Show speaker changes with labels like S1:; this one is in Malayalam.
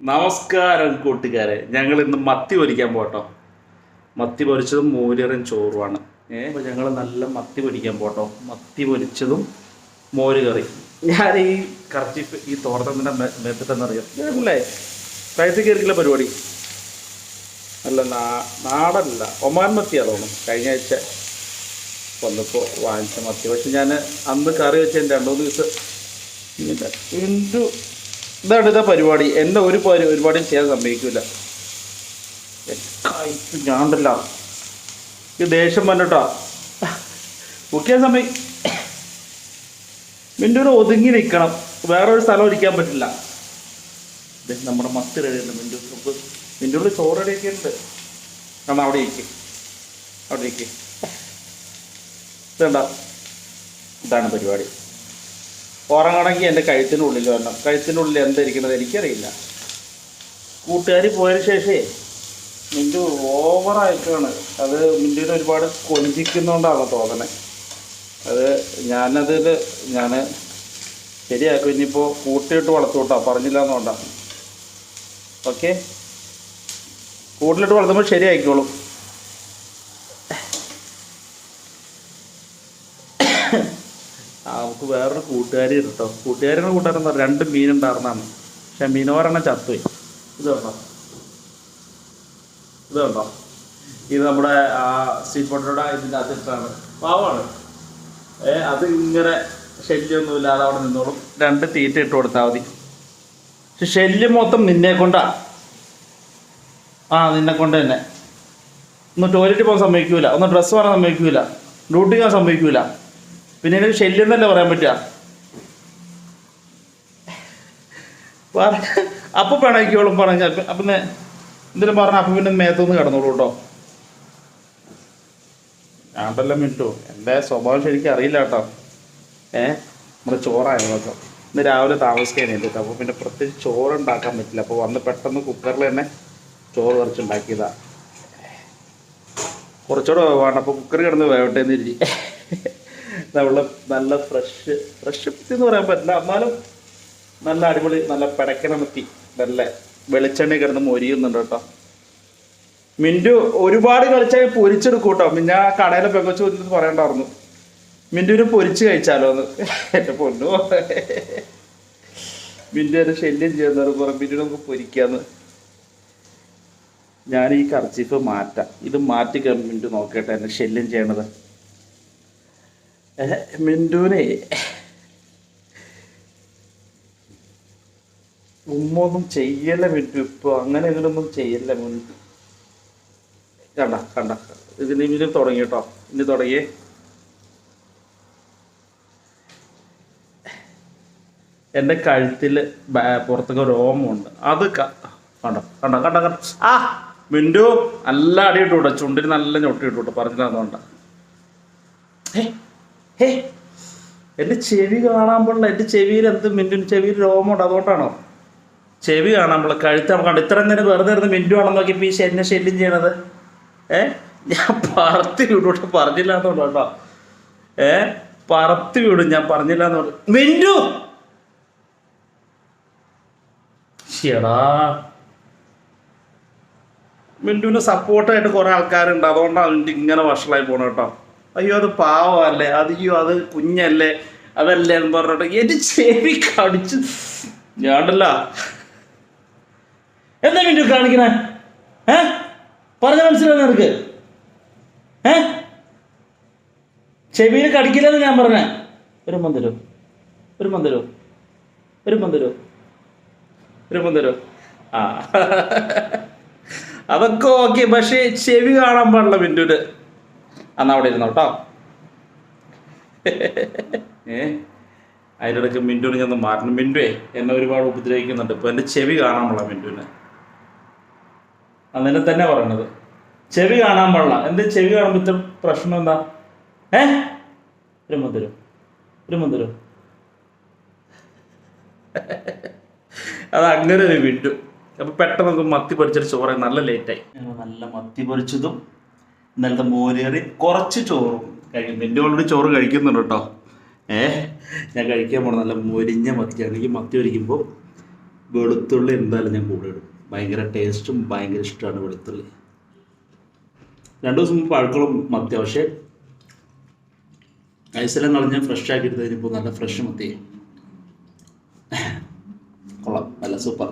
S1: നമസ്കാരം കൂട്ടുകാരെ, ഞങ്ങൾ ഇന്ന് മത്തി പൊരിക്കാൻ പോട്ടോ. മത്തി പൊരിച്ചതും മോരുകറിയും ചോറുമാണ്. അപ്പോൾ ഞങ്ങൾ നല്ല മത്തി പൊരിക്കാൻ പോട്ടോ. മത്തി പൊരിച്ചതും മോരുകറി. ഞാൻ ഈ കർച്ചിപ്പ് ഈ തോട്ടത്തിൻ്റെ മേത്തിട്ടെന്നറിയാം അല്ലേ, കഴുത്തിൽ കയറിക്കുള്ള പരിപാടി അല്ല, നാടല്ല, ഒമാൻ മത്തിയാണ് തോന്നും. കഴിഞ്ഞ ആഴ്ച വന്നപ്പോൾ വാങ്ങിച്ച മത്തി. പക്ഷെ ഞാൻ അന്ന് കറി വെച്ചതിന് 2-3 ദിവസം ഇതാ പരിപാടി. എന്നെ ഒരു പരിപാടിയും ചെയ്യാൻ സമ്മതിക്കില്ല. ഞാണ്ടല്ല ഈ ദേഷ്യം വന്നിട്ടോ മുക്കിയാൻ മിൻ്റൂര് ഒതുങ്ങി നിൽക്കണം. വേറൊരു സ്ഥലം ഇരിക്കാൻ പറ്റില്ല. നമ്മുടെ മത്തി റെഡിയുണ്ട്. മിൻ്റൂരിൽ ചോറ് റെഡിയൊക്കെ ഉണ്ട്. നമ്മൾ അവിടെ ഇരിക്കും. ഇതുണ്ട, ഇതാണ് പരിപാടി. ഉറങ്ങണമെങ്കിൽ എൻ്റെ കഴുത്തിനുള്ളിൽ വരണം. കഴുത്തിനുള്ളിൽ എന്തായിരിക്കുന്നത് എനിക്കറിയില്ല. കൂട്ടുകാർ പോയതിന് ശേഷമേ മിൻ്റു ഓവറായിട്ടാണ്. അത് മിൻ്റുവിനെ ഒരുപാട് കൊഞ്ചിക്കുന്നതുകൊണ്ടാണ് തോന്നണേ. അത് ഞാൻ ശരിയാക്കും. ഇനിയിപ്പോൾ കൂട്ടിയിട്ട് വളർത്തു കേട്ടോ, പറഞ്ഞില്ല എന്നുകൊണ്ടാണ്. ഓക്കെ, കൂട്ടിലിട്ട് വളർത്തുമ്പോൾ ശരിയായിക്കോളും. നമുക്ക് വേറൊരു കൂട്ടുകാരി കേട്ടോ. കൂട്ടുകാരെന്ന് പറഞ്ഞാൽ 2 മീനുണ്ടായിരുന്നാണ്. പക്ഷെ മീനോരെണ്ണം ചത്തുപോയി. ഇത് കണ്ടോ, ഇത് നമ്മുടെ ആ സ്വീറ്റ് പൊട്ടറ്റോയുടെ ഇതിൻ്റെ അകത്തിട്ടാണ്. പാവമാണ്. അത് ഇങ്ങനെ ശല്യമൊന്നും ഇല്ലാതെ അവിടെ നിന്നോളും. 2 തീറ്റ ഇട്ട് കൊടുത്താൽ മതി. പക്ഷെ ശല്യം മൊത്തം നിന്നെ കൊണ്ടാ. നിന്നെ കൊണ്ട് തന്നെ. ഒന്ന് ടോയ്ലറ്റിൽ പോകാൻ സമ്മതിക്കൂല, ഒന്ന് ഡ്രസ്സ് മാറാൻ സമ്മതിക്കൂല, ഡ്യൂട്ടി ചെയ്യാൻ സമ്മതിക്കൂല. പിന്നെ എനിക്ക് ശല്യം എന്നല്ലേ പറയാൻ പറ്റുക. അപ്പം പിണയ്ക്കോളും പറഞ്ഞ അപ്പം എന്തിനും പറഞ്ഞ അപ്പം പിന്നെ മേത്തൊന്ന് കിടന്നോളൂ കേട്ടോ. ഞാണ്ടല്ല മിനിറ്റോ, എൻ്റെ സ്വഭാവം ശരിക്കും അറിയില്ല കേട്ടോ. നമ്മുടെ ചോറായിരുന്നു കേട്ടോ. ഇന്ന് രാവിലെ താമസിക്കാൻ കേട്ടോ. അപ്പോൾ പിന്നെ പ്രത്യേകിച്ച് ചോറ് ഉണ്ടാക്കാൻ പറ്റില്ല. അപ്പോൾ വന്ന് പെട്ടെന്ന് കുക്കറിൽ തന്നെ ചോറ് കുറച്ചുണ്ടാക്കിയതാണ്. കുറച്ചുകൂടെ വേണം. അപ്പോൾ കുക്കർ കിടന്ന് വേവട്ടെ എന്ന് ഇരിക്കും. നമ്മള് നല്ല ഫ്രഷ് മത്തി എന്ന് പറയാൻ പറ്റില്ല, എന്നാലും നല്ല അടിപൊളി, നല്ല പിടക്കണ മത്തി. നല്ല വെളിച്ചെണ്ണ കിടന്ന് മൊരിയുന്നുണ്ട് കേട്ടോ. മിൻ്റു ഒരുപാട് കളിച്ചാൽ പൊരിച്ചെടുക്കും കേട്ടോ. പിന്നെ ആ കടയിലെ പെങ്കൊച്ച് വന്നിട്ട് പറയണ്ടായിരുന്നു, മിൻ്റുവിന് പൊരിച്ച് കഴിച്ചാലോ എന്ന്. എൻ്റെ പൊന്നു, മിൻ്റു എന്നെ ശല്യം ചെയ്യുന്നവർ കുറെ. മിൻ്റു നമുക്ക് പൊരിക്കാന്ന്. ഞാൻ ഈ കർച്ചീഫ് മാറ്റാം. ഇത് മാറ്റി മിൻ്റു നോക്കട്ടെ എന്നെ ശല്യം ചെയ്യണത്. മിൻ്റുവിനെ ഉമ്മൊന്നും ചെയ്യല്ല മിൻ്റു. ഇപ്പോൾ അങ്ങനെ ഇതിനൊന്നും ചെയ്യല്ല മിൻ്റു. കണ്ട ഇതിന് ഇനി തുടങ്ങി കേട്ടോ. ഇനി തുടങ്ങിയേ. എൻ്റെ കഴുത്തിൽ പുറത്തൊക്കെ രോമമുണ്ട്. അത് കണ്ട മിൻ്റു നല്ല അടി ഇട്ടുകൂട്ടോ. ചുണ്ടിന് നല്ല ഞൊട്ടി ഇട്ടുകൂട്ടോ. പറഞ്ഞില്ല അതുകൊണ്ടാ. എൻ്റെ ചെവി കാണാൻ പാടില്ല. എൻ്റെ ചെവിയിൽ മിൻ്റുവിന് ചെവിയിൽ രോമമുണ്ട്. അതുകൊണ്ടാണോ ചെവി കാണാൻ പാടില്ല? കഴുത്ത് നമുക്ക് കണ്ടു. ഇത്രയും നേരം വെറുതെ ഇരുന്ന് മിൻ്റു ആണെന്ന് നോക്കിയപ്പോൾ ഈ എന്നെ ശല്യം ചെയ്യണത്. ഞാൻ പറത്തി വിടൂട്ടോ. പറഞ്ഞില്ല എന്നുണ്ടോ കേട്ടോ. പറത്തി വിടും. ഞാൻ പറഞ്ഞില്ല എന്നുണ്ട്. മിൻ്റു ശരിടാ. മിൻ്റുവിന് സപ്പോർട്ടായിട്ട് കുറേ ആൾക്കാരുണ്ട്. അതുകൊണ്ടാണ് മിൻ്റു ഇങ്ങനെ വഷളായി പോകണം കേട്ടോ. അയ്യോ അത് പാവമല്ലേ, അത് കുഞ്ഞല്ലേ, അതല്ലേ എന്ന് പറഞ്ഞിട്ട് എൻ്റെ ചെവി കടിച്ച് ഞാണ്ടല്ല. എന്താ മിൻ്റു കാണിക്കണേ? പറഞ്ഞ മനസ്സിലായി നിനക്ക്? ചെവിയിൽ കടിക്കില്ലെന്ന് ഞാൻ പറഞ്ഞേ. ഒരു മന്ദിരോ അതൊക്കെ ഓക്കെ. പക്ഷേ ചെവി കാണാൻ പാടില്ല മിൻ്റുവിന്. അന്ന് അവിടെ ഇരുന്നോ കേട്ടോ. അതിനിടയ്ക്ക് മിൻ്റുവിന് ഞാൻ മാറണം. മിൻ്റുവേ എന്നെ ഒരുപാട് ഉപദ്രവിക്കുന്നുണ്ട്. ഇപ്പോൾ എൻ്റെ ചെവി കാണാൻ പാടില്ല മിൻ്റുവിന്. അന്നെ തന്നെ പറയണത്, ചെവി കാണാൻ പാടില്ല. എൻ്റെ ചെവി കാണുമ്പോൾ ഇത്ര പ്രശ്നം എന്താ? ഒരു മന്ദിരോ അത് അങ്ങനെ ഒരു മിൻ്റു. അപ്പോൾ പെട്ടെന്ന് നമുക്ക് മത്തി പൊരിച്ചൊരു ചോറ്. നല്ല ലേറ്റായി. നല്ല മത്തി പൊരിച്ചതും ഇന്നലത്തെ മോരുകറി, കുറച്ച് ചോറും കഴിക്കും. എൻ്റെ ഓൾറെഡി ചോറ് കഴിക്കുന്നുണ്ട് കേട്ടോ. ഞാൻ കഴിക്കാൻ പോകണം. നല്ല മൊരിഞ്ഞ മത്തിയാണ്. എനിക്ക് മത്തി പൊരിക്കുമ്പോൾ വെളുത്തുള്ളി എന്തായാലും ഞാൻ കൂടെ ഇടും. ഭയങ്കര ടേസ്റ്റും ഭയങ്കര ഇഷ്ടമാണ് വെളുത്തുള്ളി. 2 ദിവസം മുമ്പ് പഴക്കളം മത്തി, പക്ഷേ ഐസെല്ലാം കളഞ്ഞ് ഫ്രഷ് ആക്കി എടുത്ത് കഴിഞ്ഞപ്പോൾ നല്ല ഫ്രഷ് മത്തി. കൊള്ളാം, നല്ല സൂപ്പർ.